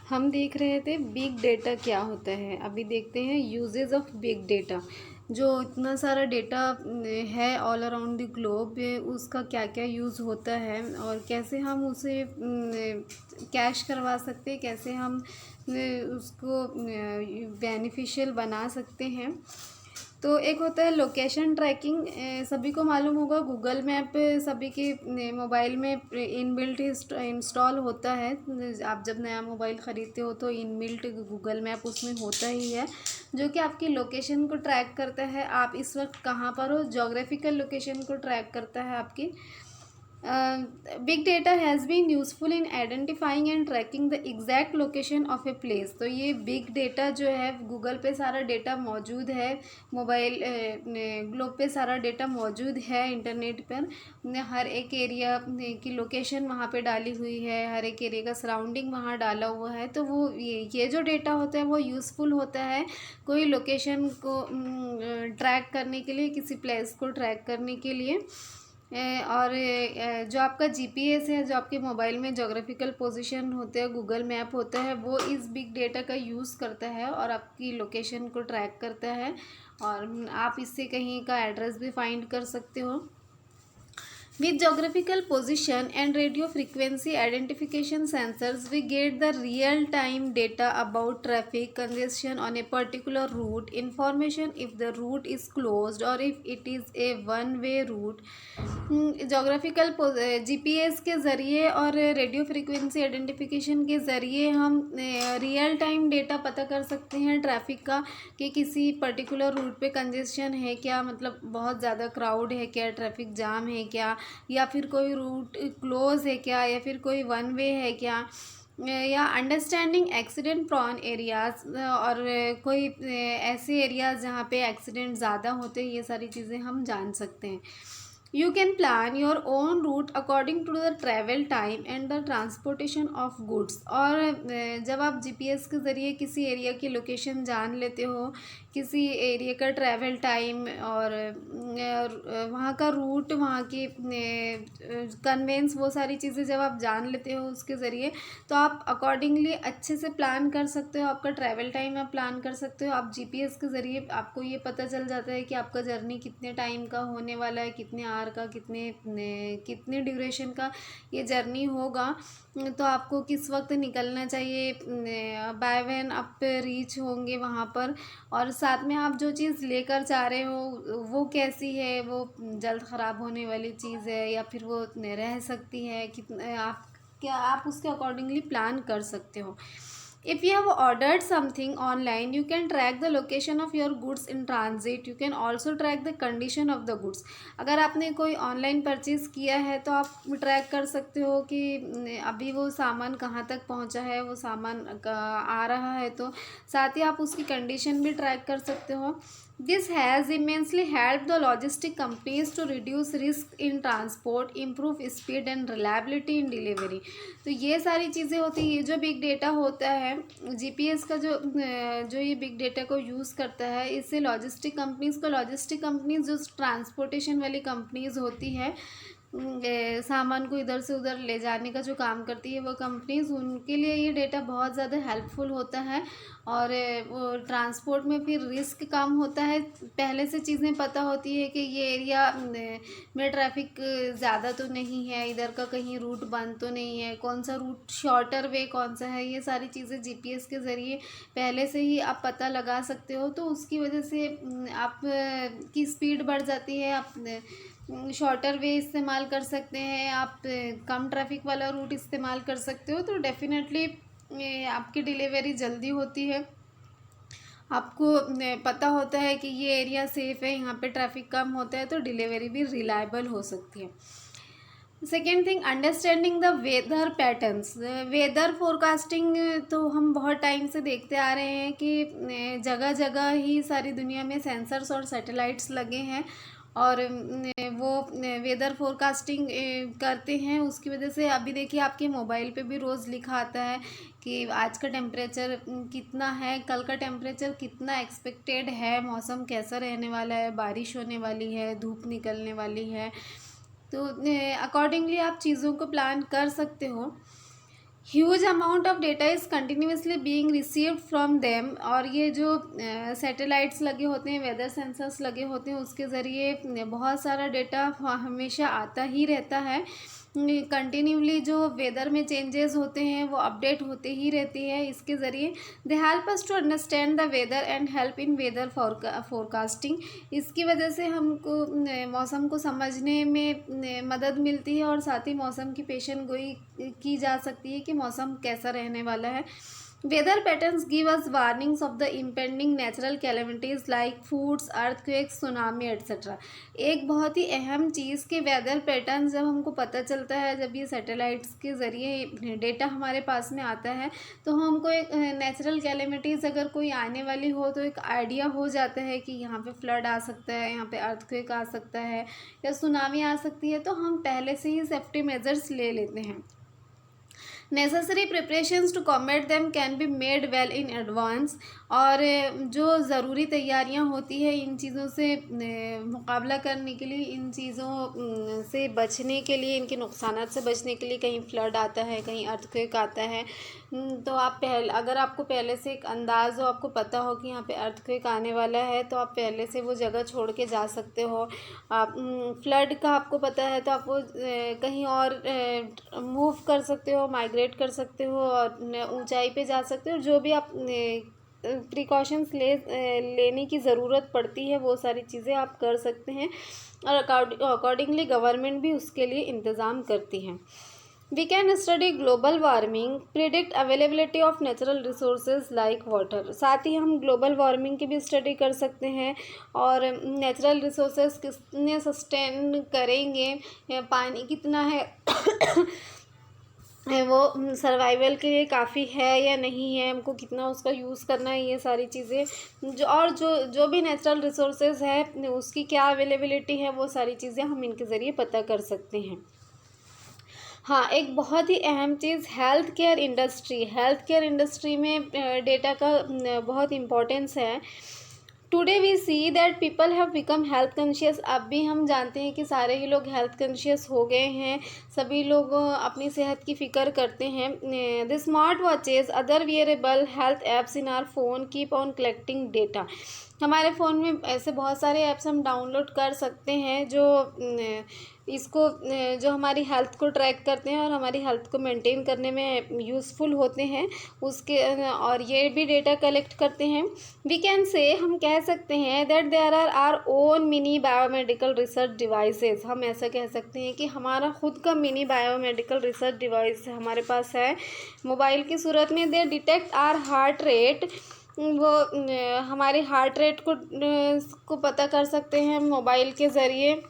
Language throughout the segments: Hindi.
हम देख रहे थे बिग डेटा क्या होता है। अभी देखते हैं यूजेस ऑफ बिग डेटा। जो इतना सारा डेटा है ऑल अराउंड द ग्लोब, उसका क्या क्या यूज़ होता है और कैसे हम उसे कैश करवा सकते हैं, कैसे हम उसको बेनिफिशियल बना सकते हैं। तो एक होता है लोकेशन ट्रैकिंग। सभी को मालूम होगा गूगल मैप सभी के मोबाइल में इनबिल्ट इंस्टॉल होता है। आप जब नया मोबाइल ख़रीदते हो तो इनबिल्ट गूगल मैप उसमें होता ही है, जो कि आपकी लोकेशन को ट्रैक करता है। आप इस वक्त कहाँ पर हो, जोग्राफिकल लोकेशन को ट्रैक करता है आपकी। Big data has been useful in identifying and tracking the exact location of a place. तो ये बिग डेटा जो है, गूगल पे सारा डेटा मौजूद है, मोबाइल ग्लोब पे सारा डेटा मौजूद है, इंटरनेट पर हर एक एरिया की लोकेशन वहाँ पे डाली हुई है, हर एक एरिया का सराउंडिंग वहाँ डाला हुआ है। तो वो ये जो डेटा होता है वो यूज़फुल होता है कोई लोकेशन को ट्रैक करने के लिए, किसी प्लेस को ट्रैक करने के लिए। और जो आपका जीपीएस है, जो आपके मोबाइल में जोग्राफिकल पोजीशन होते हैं, गूगल मैप होता है, वो इस बिग डेटा का यूज़ करता है और आपकी लोकेशन को ट्रैक करता है। और आप इससे कहीं का एड्रेस भी फाइंड कर सकते हो। With geographical position and radio frequency identification sensors, we get the real-time data about traffic congestion on a particular route, information if the route is closed or if it is a one-way route. Geographical GPS के ज़रिए और रेडियो फ्रीक्वेंसी आइडेंटिफिकेशन के ज़रिए हम रियल टाइम डेटा पता कर सकते हैं ट्रैफिक का, कि किसी पर्टिकुलर रूट पे कंजेशन है क्या, मतलब बहुत ज़्यादा क्राउड है क्या, ट्रैफिक जाम है क्या, या फिर कोई रूट क्लोज है क्या, या फिर कोई वन वे है क्या, या अंडरस्टैंडिंग एक्सीडेंट प्रॉन एरियाज, और कोई ऐसे एरियाज जहाँ पे एक्सीडेंट ज़्यादा होते हैं। ये सारी चीज़ें हम जान सकते हैं। You can plan your own route according to the travel time and the transportation of goods। और जब आप जीपीएस के ज़रिए किसी एरिया की लोकेशन जान लेते हो, किसी एरिया का ट्रैवल टाइम और वहाँ का रूट, वहाँ की कन्वेंस, वो सारी चीज़ें जब आप जान लेते हो उसके ज़रिए, तो आप अकॉर्डिंगली अच्छे से प्लान कर सकते हो। आपका ट्रैवल टाइम आप प्लान कर सकते हो। आप जीपीएस के ज़रिए आपको ये पता चल जाता है कि आपका जर्नी कितने टाइम का होने वाला है, कितने आवर का, कितने ड्यूरेशन का ये जर्नी होगा। तो आपको किस वक्त निकलना चाहिए, बाय व्हेन आप रीच होंगे वहाँ पर, और साथ में आप जो चीज़ लेकर जा रहे हो वो कैसी है, वो जल्द ख़राब होने वाली चीज़ है या फिर वो रह सकती है, कितने आप क्या आप उसके अकॉर्डिंगली प्लान कर सकते हो। If you have ordered something online, you can track the location of your goods in transit. You can also track the condition of the goods। अगर आपने कोई ऑनलाइन परचेज़ किया है तो आप ट्रैक कर सकते हो कि अभी वो सामान कहाँ तक पहुँचा है, वो सामान आ रहा है, तो साथ ही आप उसकी कंडीशन भी ट्रैक कर सकते हो। This has immensely helped the logistic companies to reduce risk in transport, improve speed and reliability in delivery। तो ये सारी चीज़ें होती हैं। ये जो बिग डेटा होता है, जीपीएस का जो ये बिग डेटा को यूज़ करता है, इससे लॉजिस्टिक कंपनीज़ जो ट्रांसपोर्टेशन वाली कंपनीज़ होती है, सामान को इधर से उधर ले जाने का जो काम करती है वो कंपनीज़, उनके लिए ये डेटा बहुत ज़्यादा हेल्पफुल होता है। और वो ट्रांसपोर्ट में फिर रिस्क कम होता है। पहले से चीज़ें पता होती है कि ये एरिया में ट्रैफिक ज़्यादा तो नहीं है, इधर का कहीं रूट बंद तो नहीं है, कौन सा रूट शॉर्टर वे कौन सा है, ये सारी चीज़ें जीपीएस के ज़रिए पहले से ही आप पता लगा सकते हो। तो उसकी वजह से आप की स्पीड बढ़ जाती है। आप शॉर्टर वे इस्तेमाल कर सकते हैं, आप कम ट्रैफिक वाला रूट इस्तेमाल कर सकते हो। तो डेफिनेटली आपकी डिलीवरी जल्दी होती है। आपको पता होता है कि ये एरिया सेफ़ है, यहाँ पे ट्रैफिक कम होता है, तो डिलीवरी भी रिलायबल हो सकती है। Second thing, understanding the weather patterns. Weather forecasting तो हम बहुत टाइम से देखते आ रहे हैं कि जगह जगह ही सारी दुनिया में सेंसर्स और सैटेलाइट्स लगे हैं और वो वेदर फोरकास्टिंग करते हैं। उसकी वजह से अभी देखिए आपके मोबाइल पे भी रोज़ लिखा आता है कि आज का टेम्परेचर कितना है, कल का टेम्परेचर कितना एक्सपेक्टेड है, मौसम कैसा रहने वाला है, बारिश होने वाली है, धूप निकलने वाली है। तो अकॉर्डिंगली आप चीज़ों को प्लान कर सकते हो। Huge amount of data is continuously being received from them. और ये जो सैटेलाइट्स लगे होते हैं, वेदर सेंसर्स लगे होते हैं, उसके ज़रिए बहुत सारा डेटा हमेशा आता ही रहता है। कंटिन्यूली जो वेदर में चेंजेस होते हैं वो अपडेट होते ही रहती है इसके ज़रिए। They help us to understand the weather and help in weather forecasting. इसकी वजह से हमको मौसम को समझने में मदद मिलती है और साथ ही मौसम की पेशन गोई की जा सकती है कि मौसम कैसा रहने वाला है। Weather patterns give us warnings of the impending natural calamities like floods, earthquakes, tsunami etcetera. एक बहुत ही अहम चीज़ कि वेदर पैटर्न जब हमको पता चलता है, जब ये सैटेलाइट्स के ज़रिए डेटा हमारे पास में आता है, तो हमको एक नेचुरल कैलेमिटीज़ अगर कोई आने वाली हो तो एक आइडिया हो जाता है कि यहाँ पे फ्लड आ सकता है, यहाँ पे अर्थक्वेक आ सकता है या सुनामी आ सकती है, तो हम पहले से ही सेफ्टी मेजर्स ले लेते हैं। Necessary preparations to combat them can be made well in advance. और जो ज़रूरी तैयारियां होती है इन चीज़ों से मुकाबला करने के लिए, इन चीज़ों से बचने के लिए, इनके नुकसानात से बचने के लिए, कहीं फ्लड आता है, कहीं अर्थक्वेक आता है, तो आप अगर आपको पहले से एक अंदाज़ हो, आपको पता हो कि यहाँ पे अर्थक्वेक आने वाला है, तो आप पहले से वो जगह छोड़ के जा सकते हो। आप फ्लड का आपको पता है तो आप वो कहीं और मूव कर सकते हो, माइग्रेट कर सकते हो और ऊंचाई पे जा सकते हो। जो भी आप प्रिकॉशंस लेने की ज़रूरत पड़ती है वो सारी चीज़ें आप कर सकते हैं और अकॉर्डिंगली गवर्नमेंट भी उसके लिए इंतज़ाम करती है। We can study global warming, predict availability of natural resources like water। साथ ही हम ग्लोबल वार्मिंग की भी स्टडी कर सकते हैं और नेचुरल रिसोर्सेज कितने सस्टेन करेंगे, पानी कितना है वो सर्वाइवल के लिए काफ़ी है या नहीं है, हमको कितना उसका यूज़ करना है, ये सारी चीज़ें जो भी नेचुरल रिसोर्सेज है उसकी क्या अवेलेबिलिटी है, वो सारी चीज़ें हम इनके ज़रिए पता कर सकते हैं। हाँ, एक बहुत ही अहम चीज़ हेल्थ केयर इंडस्ट्री में डेटा का बहुत इम्पोर्टेंस है। Today we see that people have become health conscious. अब भी हम जानते हैं कि सारे ही लोग हेल्थ कॉन्शियस हो गए हैं, सभी लोग अपनी सेहत की फ़िक्र करते हैं। The smart watches, other wearable health apps in our phone keep on collecting data. हमारे फ़ोन में ऐसे बहुत सारे ऐप्स हम डाउनलोड कर सकते हैं जो जो हमारी हेल्थ को ट्रैक करते हैं और हमारी हेल्थ को मेंटेन करने में यूज़फुल होते हैं उसके, और ये भी डेटा कलेक्ट करते हैं। वी कैन से, हम कह सकते हैं that there are our own mini biomedical research devices. हम ऐसा कह सकते हैं कि हमारा खुद का मिनी बायोमेडिकल रिसर्च डिवाइस हमारे पास है मोबाइल की सूरत में। They detect our heart rate, वो हमारे हार्ट रेट को पता कर सकते हैं मोबाइल के ज़रिए।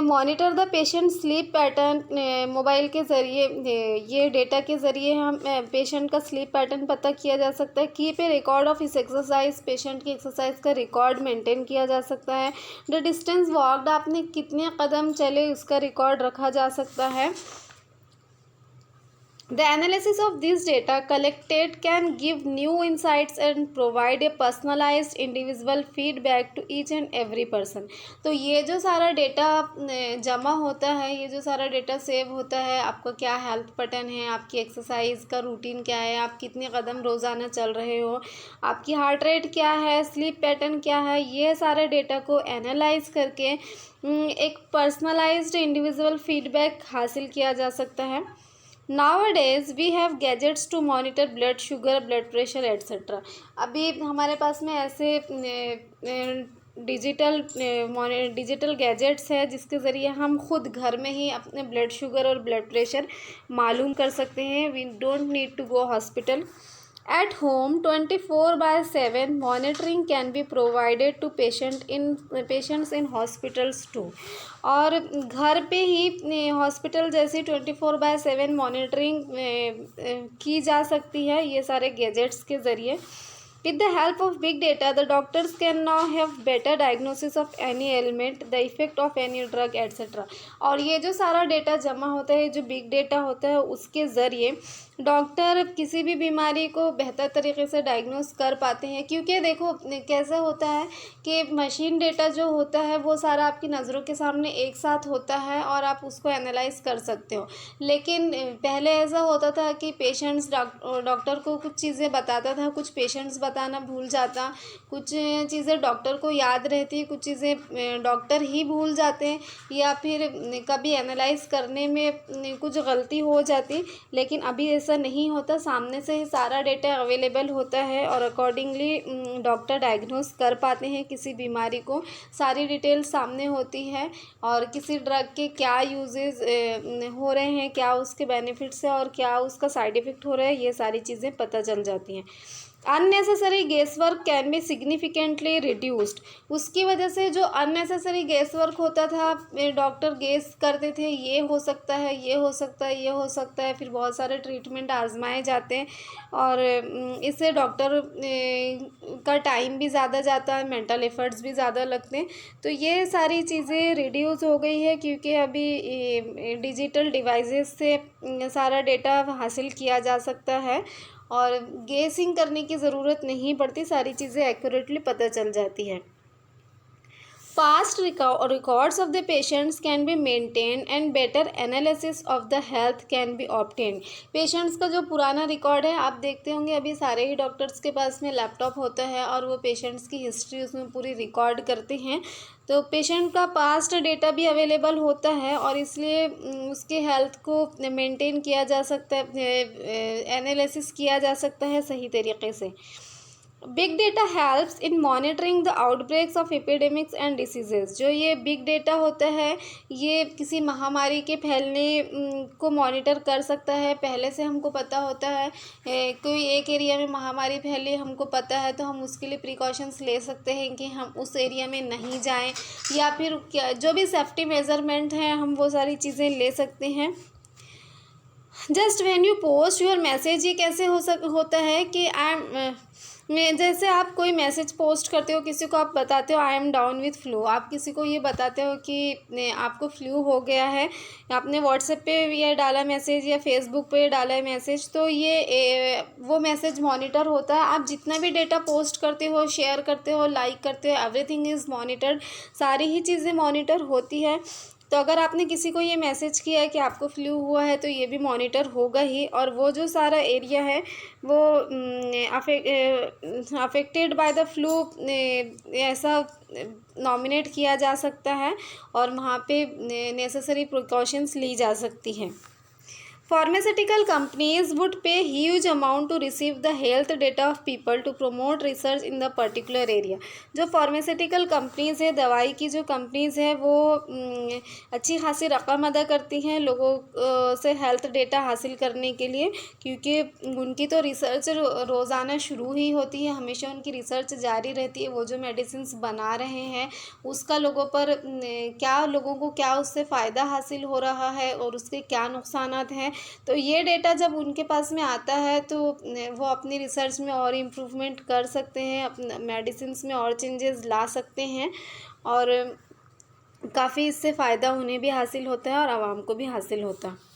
Monitor the patient sleep pattern, mobile के ज़रिए ये डेटा के ज़रिए हम पेशेंट का स्लीप पैटर्न पता किया जा सकता है। कीप ए रिकॉर्ड ऑफ इस एक्सरसाइज, पेशेंट की एक्सरसाइज का रिकॉर्ड मेंटेन किया जा सकता है। द डिस्टेंस वॉकड, आपने कितने कदम चले उसका रिकॉर्ड रखा जा सकता है। The analysis of this data collected can give new insights and provide a personalized individual feedback to each and every person। तो ये जो सारा डेटा जमा होता है, ये जो सारा डेटा सेव होता है, आपका क्या हेल्थ पैटर्न है, आपकी एक्सरसाइज का रूटीन क्या है, आप कितने कदम रोज़ाना चल रहे हो, आपकी हार्ट रेट क्या है, स्लीप पैटर्न क्या है, ये सारे डेटा को एनालाइज करके एक पर्सनलाइज्ड इंडिविजुअल फीडबैक हासिल किया जा सकता है। Nowadays we have gadgets to monitor blood sugar, blood pressure etc। अभी हमारे पास में ऐसे डिजिटल गैजेट्स है जिसके ज़रिए हम खुद घर में ही अपने ब्लड शुगर और ब्लड प्रेशर मालूम कर सकते हैं। We don't need to go hospital. At home 24/7 monitoring can be provided to patients in hospitals too। और घर पे ही हॉस्पिटल जैसी 24/7 मॉनिटरिंग की जा सकती है ये सारे गैजेट्स के ज़रिए। With the help of big data, the doctors can now have better diagnosis of any ailment, the effect of any drug, etc. और ये जो सारा डेटा जमा होता है, जो बिग डेटा होता है, उसके ज़रिए डॉक्टर किसी भी बीमारी को बेहतर तरीके से डायग्नोस कर पाते हैं। क्योंकि देखो कैसा होता है कि मशीन डेटा जो होता है वो सारा आपकी नज़रों के सामने एक साथ होता है और आप उसको एनालाइज कर सकते हो। लेकिन पहले ऐसा होता था कि पेशेंट्स डॉक्टर को कुछ चीज़ें बताता था, कुछ पेशेंट्स बताना भूल जाता, कुछ चीज़ें डॉक्टर को याद रहती, कुछ चीज़ें डॉक्टर ही भूल जाते हैं, या फिर कभी एनालाइज करने में कुछ गलती हो जाती। लेकिन अभी ऐसा नहीं होता, सामने से ही सारा डेटा अवेलेबल होता है और अकॉर्डिंगली डॉक्टर डायग्नोस कर पाते हैं किसी बीमारी को। सारी डिटेल सामने होती है और किसी ड्रग के क्या यूजेस हो रहे हैं, क्या उसके बेनिफिट्स है और क्या उसका साइड इफ़ेक्ट हो रहा है, ये सारी चीज़ें पता चल जाती हैं। Unnecessary guess work can be significantly reduced. उसकी वजह से जो अननेसेसरी गेस वर्क होता था, डॉक्टर गेस करते थे ये हो सकता है, ये हो सकता है, ये हो सकता है, फिर बहुत सारे ट्रीटमेंट आजमाए जाते हैं और इससे डॉक्टर का टाइम भी ज़्यादा जाता है, मेंटल एफर्ट्स भी ज़्यादा लगते हैं। तो ये सारी चीज़ें रिड्यूस हो गई है क्योंकि अभी डिजिटल डिवाइसेस से सारा डेटा हासिल किया जा सकता है और गेसिंग करने की ज़रूरत नहीं पड़ती, सारी चीज़ें एक्यूरेटली पता चल जाती है। Past records of the patients can be maintained and better analysis of the health can be obtained. Patients का जो पुराना रिकॉर्ड है, आप देखते होंगे अभी सारे ही डॉक्टर्स के पास में लैपटॉप होता है और वो पेशेंट्स की हिस्ट्री उसमें पूरी रिकॉर्ड करते हैं। तो पेशेंट का पास्ट डेटा भी अवेलेबल होता है और इसलिए उसके हेल्थ को मेंटेन किया जा सकता है, एनालिसिस किया जा सकता है सही तरीके से। Big data helps in monitoring the outbreaks of epidemics and diseases. जो ये बिग डेटा होता है ये किसी महामारी के फैलने को मॉनिटर कर सकता है। पहले से हमको पता होता है कोई एक एरिया में महामारी फैली, हमको पता है, तो हम उसके लिए प्रिकॉशंस ले सकते हैं कि हम उस एरिया में नहीं जाएं, या फिर जो भी सेफ्टी मेजरमेंट हैं हम वो सारी चीज़ें ले सकते हैं। Just when you post your message, ये कैसे होता है कि जैसे आप कोई मैसेज पोस्ट करते हो, किसी को आप बताते हो I am down with flu, आप किसी को ये बताते हो कि आपको फ्लू हो गया है, आपने व्हाट्सएप पे ये डाला मैसेज या फेसबुक पे डाला है मैसेज, तो ये वो मैसेज मॉनिटर होता है। आप जितना भी डेटा पोस्ट करते हो, शेयर करते हो, लाइक करते हो, एवरीथिंग इज़ मॉनिटर्ड, सारी ही चीज़ें मॉनिटर होती है। तो अगर आपने किसी को ये मैसेज किया है कि आपको फ्लू हुआ है तो ये भी मॉनिटर होगा ही, और वो जो सारा एरिया है वो अफेक्टेड बाय द फ्लू ऐसा नॉमिनेट किया जा सकता है और वहाँ पे नेसेसरी प्रिकॉशंस ली जा सकती हैं। Pharmaceutical companies would pay huge amount to receive the health data of people to promote research in the particular area. जो फार्मास्यूटिकल कंपनीज़ है, दवाई की जो कंपनीज़ है, वो अच्छी खासी रकम अदा करती हैं लोगों से हेल्थ डेटा हासिल करने के लिए, क्योंकि उनकी तो रिसर्च रोज़ाना शुरू ही होती है, हमेशा उनकी रिसर्च जारी रहती है। वो जो मेडिसिन्स बना रहे हैं उसका लोगों पर लोगों को क्या उससे फ़ायदा हासिल हो रहा है और उसके क्या नुकसानात हैं, तो ये डेटा जब उनके पास में आता है तो वो अपनी रिसर्च में और इम्प्रूवमेंट कर सकते हैं, अपने मेडिसिन्स में और चेंजेस ला सकते हैं और काफ़ी इससे फ़ायदा उन्हें भी हासिल होता है और आवाम को भी हासिल होता है।